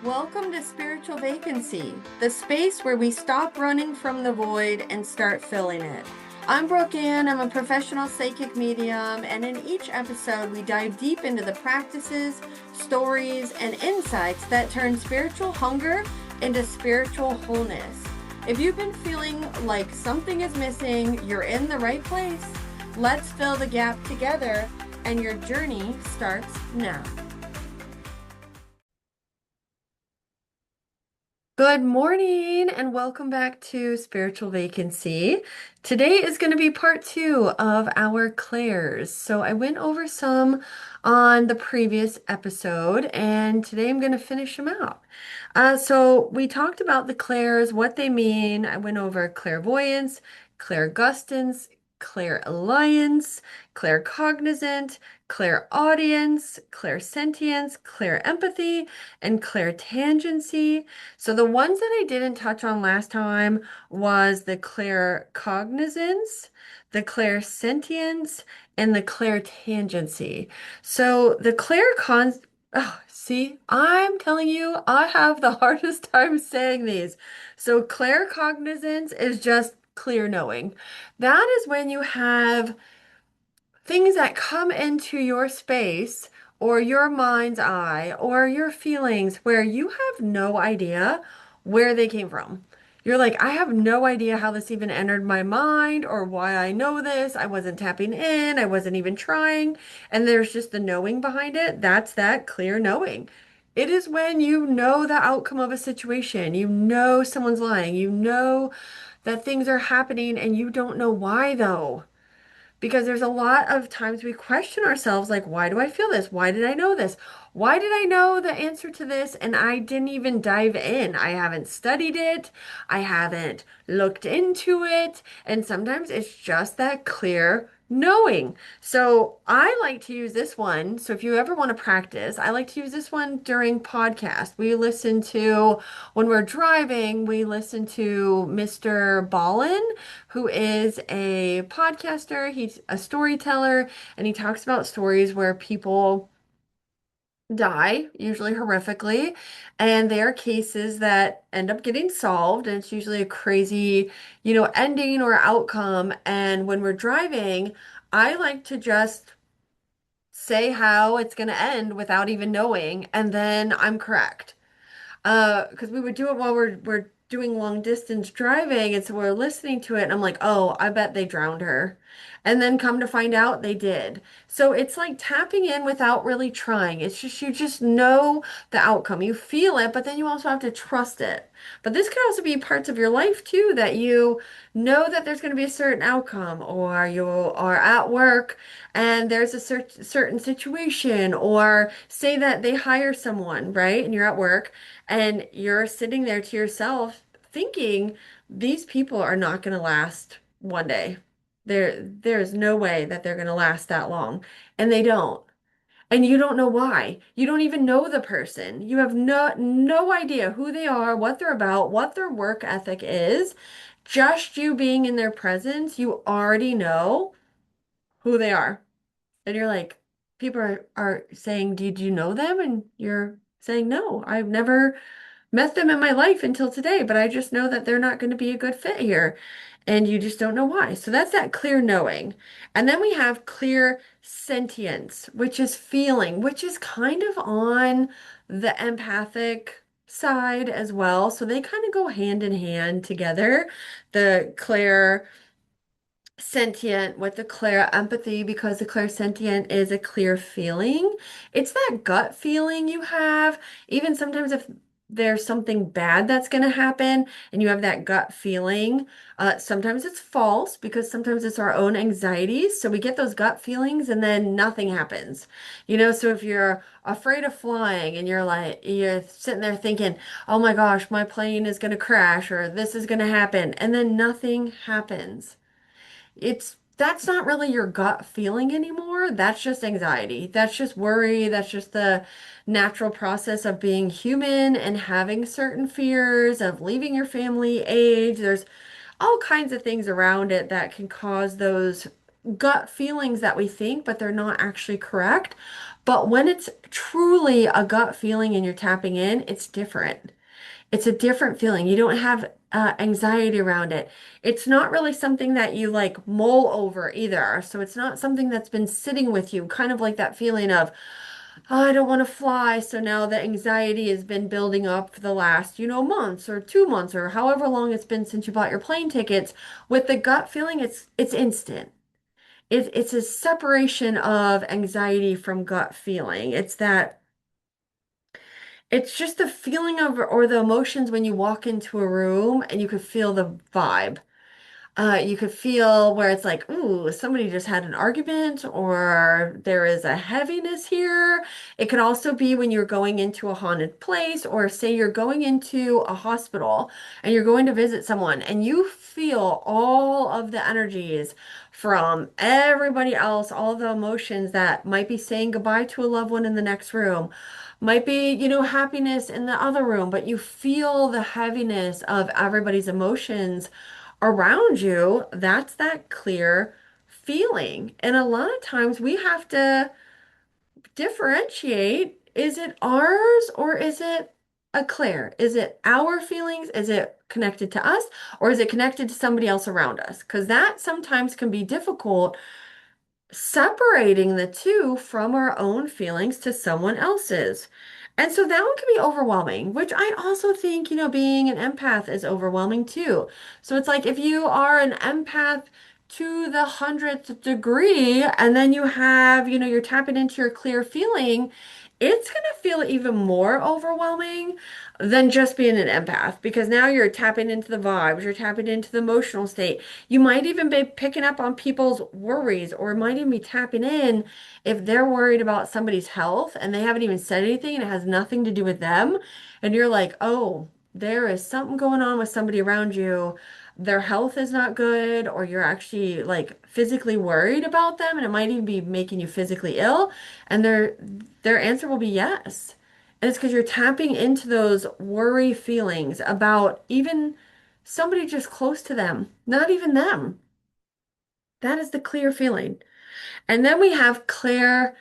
Welcome to Spiritual Vacancy, the space where we stop running from the void and start filling it. I'm Brooke Ann, I'm a professional psychic medium, and in each episode, we dive deep into the practices, stories, and insights that turn spiritual hunger into spiritual wholeness. If you've been feeling like something is missing, you're in the right place. Let's fill the gap together, and your journey starts now. Good morning and welcome back to Spiritual Vacancy. Today is going to be part two of our clairs. So I went over some on the previous episode and today I'm going to finish them out. So we talked about the clairs, what they mean. I went over clairvoyance, clairgustance, clairalliance, claircognizant, clairaudience, clairsentience, clairempathy, and clairtangency. So the ones that I didn't touch on last time was the claircognizance, the clairsentience, and the clairtangency. So the claircon oh, see, I'm telling you, I have the hardest time saying these. So claircognizance is just clear knowing. That is when you have things that come into your space or your mind's eye or your feelings where you have no idea where they came from. You're like, I have no idea how this even entered my mind or why I know this. I wasn't tapping in, I wasn't even trying. And there's just the knowing behind it. That's that clear knowing. It is when you know the outcome of a situation. You know someone's lying. You know that things are happening and you don't know why though. Because there's a lot of times we question ourselves, like, why do I feel this? Why did I know this? Why did I know the answer to this? And I didn't even dive in. I haven't studied it. I haven't looked into it. And sometimes it's just that clear knowing. So I like to use this one. So if you ever want to practice, I like to use this one during podcast. We listen to, when we're driving, we listen to Mr. Ballin, who is a podcaster. He's a storyteller, and he talks about stories where people die, usually horrifically, and they are cases that end up getting solved, and it's usually a crazy, ending or outcome. And when we're driving, I like to just say how it's going to end without even knowing, and then I'm correct. Because we would do it while we're doing long distance driving, and so we're listening to it, and I'm like, oh, I bet they drowned her. And then come to find out they did. So it's like tapping in without really trying. It's just you just know the outcome. You feel it, but then you also have to trust it. But this could also be parts of your life too that you know that there's going to be a certain outcome, or you are at work and there's a certain situation, or say that they hire someone, right? And you're at work and you're sitting there to yourself thinking these people are not going to last one day. There's no way that they're going to last that long. And they don't. And you don't know why. You don't even know the person. You have no idea who they are, what they're about, what their work ethic is. Just you being in their presence, you already know who they are. And you're like, people are saying, did you know them? And you're saying, no, I've never met them in my life until today, but I just know that they're not going to be a good fit here. And you just don't know why. So that's that clear knowing. And then we have clear sentience, which is feeling, which is kind of on the empathic side as well. So they kind of go hand in hand together. The clear sentient with the clear empathy, because the clear sentient is a clear feeling. It's that gut feeling you have, even sometimes if there's something bad that's going to happen and you have that gut feeling. Sometimes it's false because sometimes it's our own anxieties. So we get those gut feelings and then nothing happens. So if you're afraid of flying and you're sitting there thinking, oh my gosh, my plane is going to crash or this is going to happen, and then nothing happens. That's not really your gut feeling anymore. That's just anxiety. That's just worry. That's just the natural process of being human and having certain fears of leaving your family, age. There's all kinds of things around it that can cause those gut feelings that we think, but they're not actually correct. But when it's truly a gut feeling and you're tapping in, it's different. It's a different feeling. You don't have anxiety around it. It's not really something that you like mull over either. So it's not something that's been sitting with you, kind of like that feeling of, oh, I don't want to fly. So now the anxiety has been building up for the last, months or 2 months or however long it's been since you bought your plane tickets. With the gut feeling, it's instant. It's a separation of anxiety from gut feeling. It's just the feeling of or the emotions when you walk into a room and you could feel the vibe. You could feel where it's like, ooh, somebody just had an argument, or there is a heaviness here. It could also be when you're going into a haunted place, or say you're going into a hospital and you're going to visit someone, and you feel all of the energies from everybody else, all the emotions that might be saying goodbye to a loved one in the next room. Might be, happiness in the other room, but you feel the heaviness of everybody's emotions around you, that's that clear feeling. And a lot of times we have to differentiate, is it ours or is it a Claire? Is it our feelings? Is it connected to us or is it connected to somebody else around us? Because that sometimes can be difficult separating the two from our own feelings to someone else's. And so that one can be overwhelming, which I also think, being an empath is overwhelming too. So it's like if you are an empath to the 100th degree, and then you have, you're tapping into your clear feeling, it's going to feel even more overwhelming than just being an empath because now you're tapping into the vibes, you're tapping into the emotional state. You might even be picking up on people's worries or might even be tapping in if they're worried about somebody's health and they haven't even said anything and it has nothing to do with them. And you're like, oh, there is something going on with somebody around you. Their health is not good, or you're actually like physically worried about them, and it might even be making you physically ill. And their answer will be yes. And it's because you're tapping into those worry feelings about even somebody just close to them, not even them. That is the clear feeling. And then we have Claire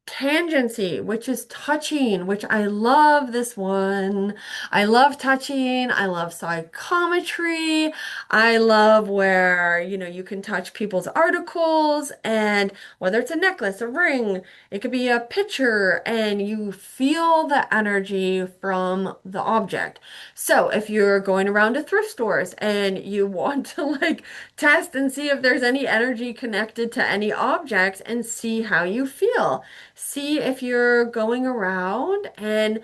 tangency, which is touching, which I love this one. I love touching. I love psychometry. I love where, you can touch people's articles and whether it's a necklace, a ring, it could be a picture, and you feel the energy from the object. So if you're going around to thrift stores and you want to like test and see if there's any energy connected to any objects and see how you feel. See if you're going around and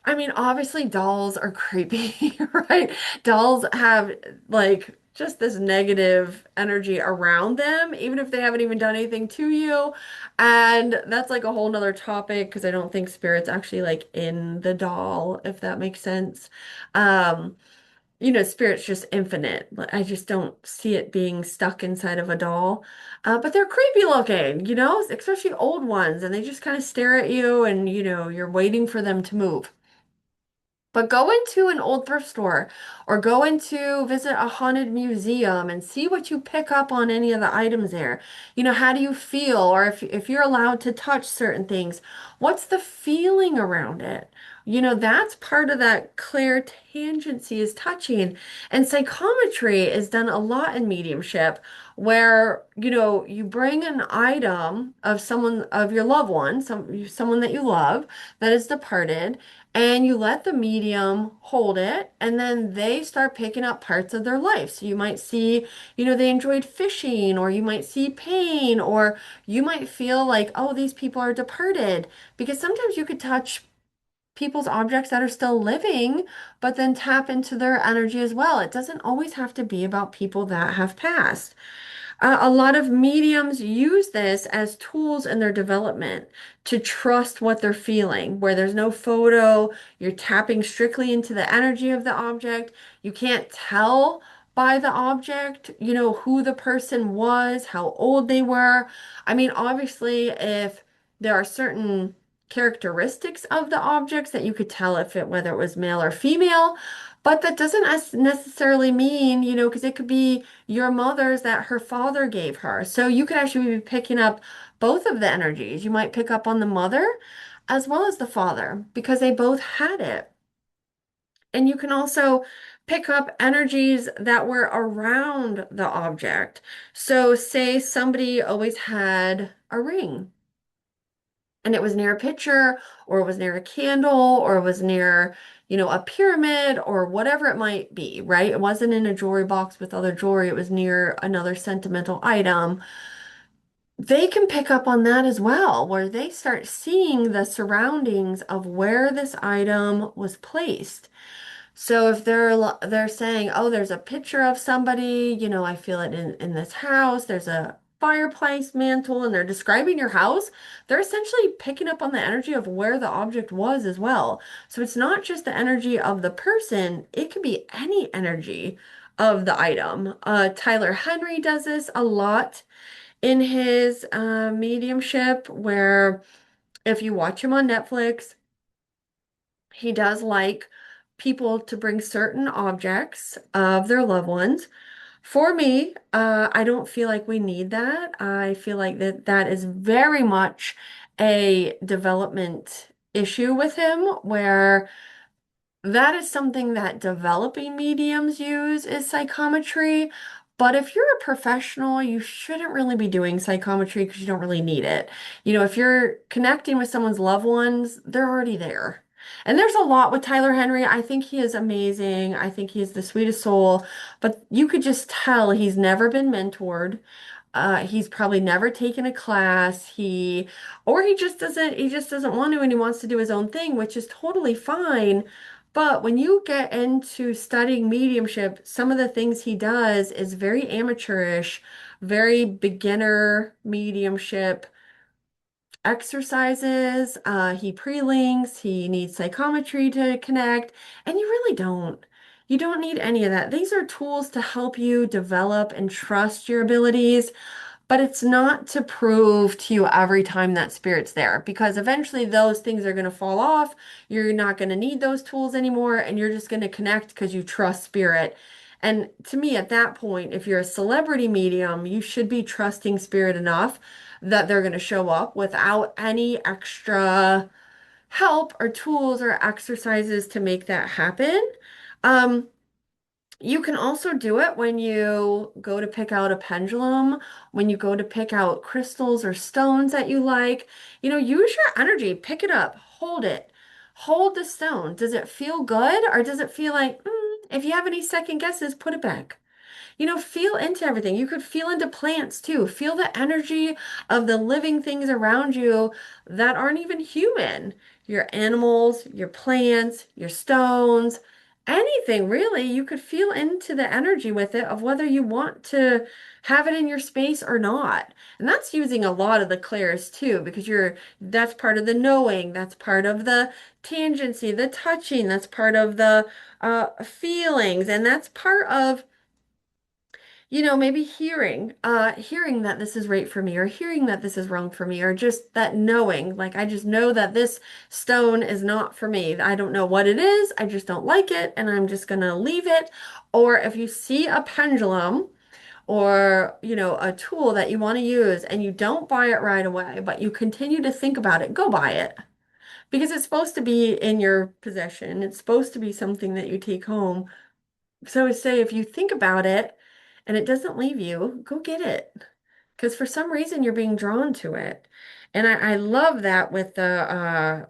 I mean, obviously dolls are creepy, right? Dolls have like just this negative energy around them, even if they haven't even done anything to you. And that's like a whole nother topic because I don't think spirit's actually like in the doll, if that makes sense. Um, spirit's just infinite. I just don't see it being stuck inside of a doll. But they're creepy looking, especially old ones, and they just kind of stare at you and, you're waiting for them to move. But go into an old thrift store or go into visit a haunted museum and see what you pick up on any of the items there. How do you feel? Or if you're allowed to touch certain things, what's the feeling around it? That's part of that clear tangency is touching. And psychometry is done a lot in mediumship where, you bring an item of someone of your loved one, someone that you love that is departed and you let the medium hold it, and then they start picking up parts of their life. So you might see, they enjoyed fishing, or you might see pain, or you might feel like, oh, these people are departed. Because sometimes you could touch people's objects that are still living, but then tap into their energy as well. It doesn't always have to be about people that have passed. A lot of mediums use this as tools in their development to trust what they're feeling, where there's no photo, you're tapping strictly into the energy of the object. You can't tell by the object, who the person was, how old they were. I mean, obviously, if there are certain characteristics of the objects that you could tell if it whether it was male or female. But that doesn't necessarily mean, because it could be your mother's that her father gave her. So you could actually be picking up both of the energies. You might pick up on the mother as well as the father because they both had it. And you can also pick up energies that were around the object. So, say somebody always had a ring and it was near a picture, or it was near a candle, or it was near, a pyramid, or whatever it might be, right? It wasn't in a jewelry box with other jewelry, it was near another sentimental item. They can pick up on that as well, where they start seeing the surroundings of where this item was placed. So if they're saying, "Oh, there's a picture of somebody, I feel it in this house. There's a fireplace mantle," and they're describing your house, they're essentially picking up on the energy of where the object was as well. So it's not just the energy of the person, it could be any energy of the item. Tyler Henry does this a lot in his mediumship, where if you watch him on Netflix, he does like people to bring certain objects of their loved ones. For me, I don't feel like we need that. I feel like that is very much a development issue with him, where that is something that developing mediums use is psychometry. But if you're a professional, you shouldn't really be doing psychometry because you don't really need it. If you're connecting with someone's loved ones, they're already there. And there's a lot with Tyler Henry. I think he is amazing. I think he's the sweetest soul. But you could just tell he's never been mentored. He's probably never taken a class. Or he just doesn't want to, and he wants to do his own thing, which is totally fine. But when you get into studying mediumship, some of the things he does is very amateurish, very beginner mediumship exercises. He pre-links, he needs psychometry to connect, and you really don't. You don't need any of that. These are tools to help you develop and trust your abilities. But it's not to prove to you every time that spirit's there, because eventually those things are going to fall off. You're not going to need those tools anymore, and you're just going to connect because you trust spirit. And to me, at that point, if you're a celebrity medium, you should be trusting spirit enough that they're going to show up without any extra help or tools or exercises to make that happen. Um, you can also do it when you go to pick out a pendulum, when you go to pick out crystals or stones that you like. Use your energy, pick it up, hold it, hold the stone. Does it feel good, or does it feel like, if you have any second guesses, put it back? Feel into everything. You could feel into plants too. Feel the energy of the living things around you that aren't even human. Your animals, your plants, your stones, anything really. You could feel into the energy with it of whether you want to have it in your space or not. And that's using a lot of the clairs too, because that's part of the knowing, that's part of the tangency, the touching, that's part of the feelings, and that's part of maybe hearing that this is right for me, or hearing that this is wrong for me, or just that knowing, like I just know that this stone is not for me. I don't know what it is. I just don't like it, and I'm just gonna leave it. Or if you see a pendulum or, a tool that you want to use and you don't buy it right away, but you continue to think about it, go buy it. Because it's supposed to be in your possession. It's supposed to be something that you take home. So say if you think about it and it doesn't leave you, go get it. Because for some reason you're being drawn to it. And I love that with the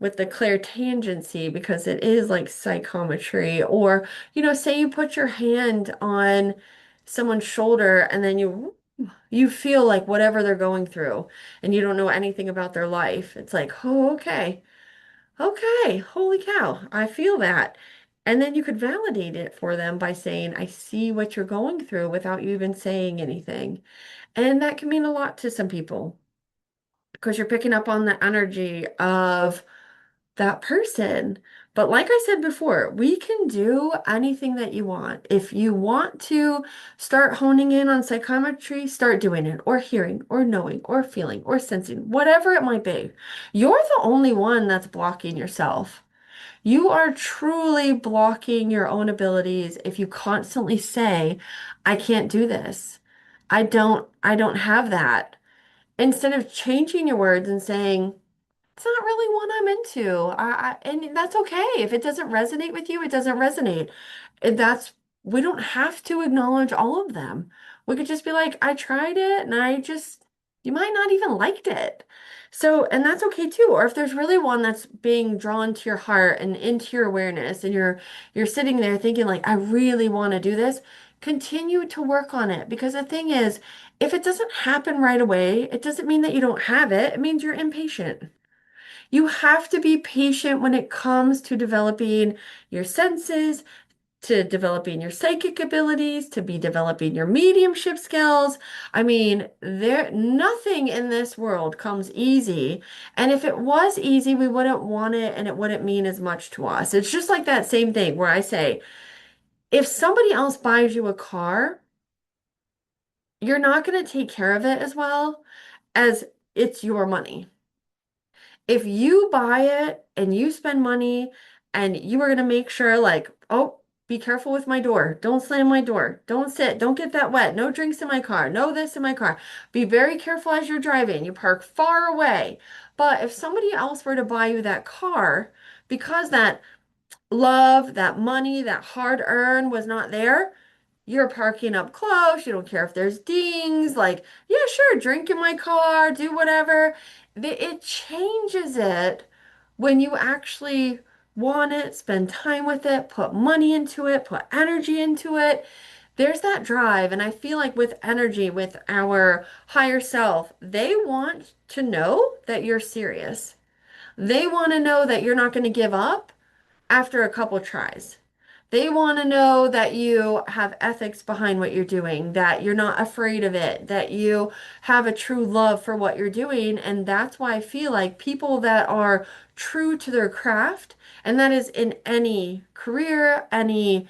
clairtangency, because it is like psychometry. Or, say you put your hand on someone's shoulder and then you feel like whatever they're going through, and you don't know anything about their life. It's like, oh, okay. Okay, holy cow, I feel that. And then you could validate it for them by saying, I see what you're going through, without you even saying anything. And that can mean a lot to some people because you're picking up on the energy of that person. But like I said before, we can do anything that you want. If you want to start honing in on psychometry, start doing it, or hearing, or knowing, or feeling, or sensing, whatever it might be. You're the only one that's blocking yourself. You are truly blocking your own abilities if you constantly say, I can't do this. I don't have that. Instead of changing your words and saying, it's not really what I'm into. And that's okay. If it doesn't resonate with you, it doesn't resonate. And that's, we don't have to acknowledge all of them. We could just be like, I tried it and you might not even liked it. So, and that's okay too. Or if there's really one that's being drawn to your heart and into your awareness and you're sitting there thinking like, I really want to do this, continue to work on it. Because the thing is, if it doesn't happen right away, it doesn't mean that you don't have it. It means you're impatient. You have to be patient when it comes to developing your senses, to developing your psychic abilities, to be developing your mediumship skills. I mean, there nothing in this world comes easy. And if it was easy, we wouldn't want it and it wouldn't mean as much to us. It's just like that same thing where I say, if somebody else buys you a car, you're not going to take care of it as well as it's your money. If you buy it and you spend money and you are going to make sure, like, oh, be careful with my door. Don't slam my door. Don't sit. Don't get that wet. No drinks in my car. No this in my car. Be very careful as you're driving. You park far away. But if somebody else were to buy you that car because that love, that money, that hard earn was not there, you're parking up close. You don't care if there's dings. Like, yeah, sure, drink in my car, do whatever. It changes it when you actually want it, spend time with it, put money into it, put energy into it. There's that drive. And I feel like with energy, with our higher self, they want to know that you're serious. They want to know that you're not going to give up after a couple tries. They want to know that you have ethics behind what you're doing, that you're not afraid of it, that you have a true love for what you're doing. And that's why I feel like people that are true to their craft, and that is in any career, any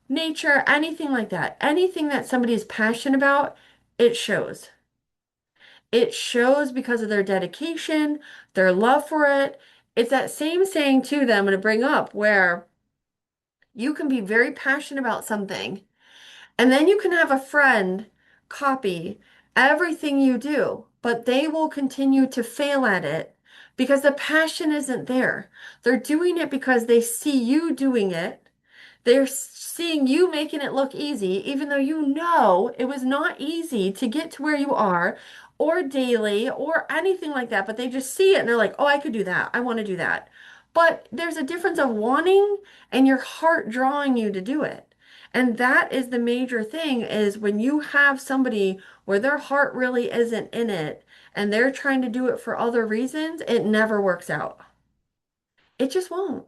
nature, anything like that, anything that somebody is passionate about, it shows. It shows because of their dedication, their love for it. It's that same saying too that I'm going to bring up where you can be very passionate about something, and then you can have a friend copy everything you do, but they will continue to fail at it because the passion isn't there. They're doing it because they see you doing it. They're seeing you making it look easy, even though you know it was not easy to get to where you are or daily or anything like that. But they just see it and they're like, oh, I could do that. I want to do that. But there's a difference of wanting and your heart drawing you to do it. And that is the major thing is when you have somebody where their heart really isn't in it and they're trying to do it for other reasons, it never works out. It just won't.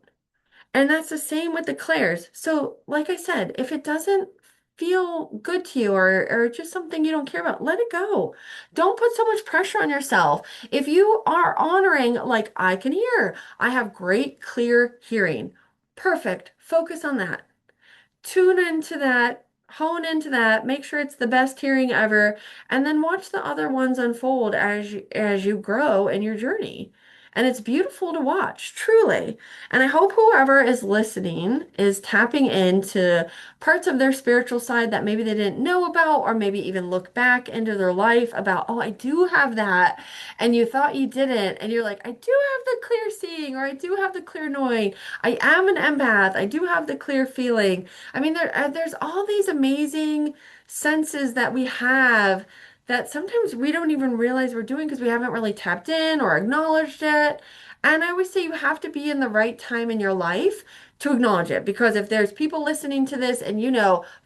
And that's the same with the Clairs. So, like I said, if it doesn't feel good to you or just something you don't care about, let it go. Don't put so much pressure on yourself. If you are honoring, like I can hear, I have great, clear hearing. Perfect. Focus on that. Tune into that, hone into that, make sure it's the best hearing ever, and then watch the other ones unfold as you grow in your journey. And it's beautiful to watch, truly. And I hope whoever is listening is tapping into parts of their spiritual side that maybe they didn't know about, or maybe even look back into their life about, oh, I do have that. And you thought you didn't. And you're like, I do have the clear seeing, or I do have the clear knowing. I am an empath. I do have the clear feeling. I mean, there's all these amazing senses that we have that sometimes we don't even realize we're doing because we haven't really tapped in or acknowledged it. And I always say you have to be in the right time in your life to acknowledge it. Because if there's people listening to this and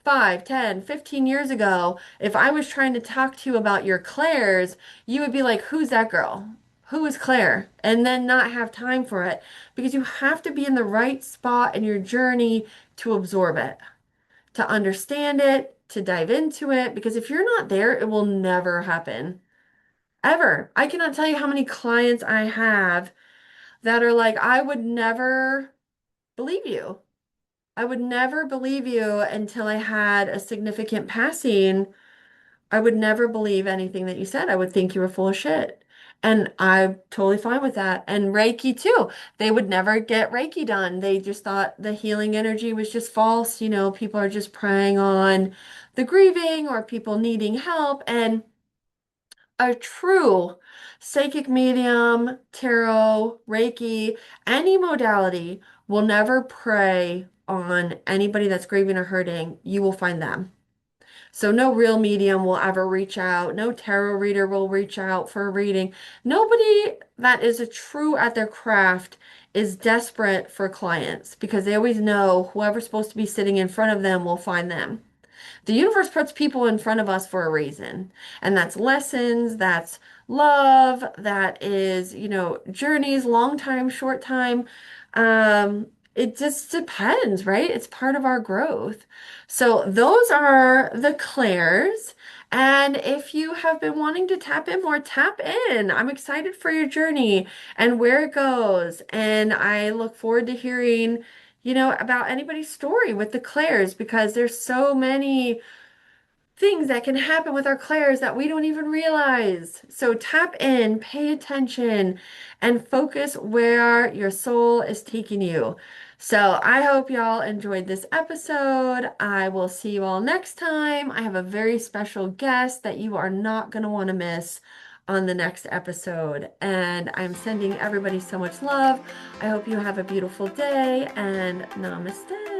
5, 10, 15 years ago, if I was trying to talk to you about your Clairs, you would be like, who's that girl? Who is Claire? And then not have time for it because you have to be in the right spot in your journey to absorb it, to understand it, to dive into it. Because if you're not there, it will never happen. Ever. I cannot tell you how many clients I have that are like, I would never believe you. I would never believe you until I had a significant passing. I would never believe anything that you said. I would think you were full of shit. And I'm totally fine with that. And Reiki too. They would never get Reiki done. They just thought the healing energy was just false. People are just preying on the grieving or people needing help. And a true psychic medium, tarot, Reiki, any modality will never prey on anybody that's grieving or hurting. You will find them. So no real medium will ever reach out. No tarot reader will reach out for a reading. Nobody that is a true at their craft is desperate for clients because they always know whoever's supposed to be sitting in front of them will find them. The universe puts people in front of us for a reason. And that's lessons, that's love, that is, journeys, long time, short time. It just depends, right? It's part of our growth. So those are the clairs. And if you have been wanting to tap in more, tap in. I'm excited for your journey and where it goes. And I look forward to hearing about anybody's story with the clairs because there's so many things that can happen with our clairs that we don't even realize. So tap in, pay attention, and focus where your soul is taking you. So I hope y'all enjoyed this episode. I will see you all next time. I have a very special guest that you are not going to want to miss on the next episode. And I'm sending everybody so much love. I hope you have a beautiful day and namaste.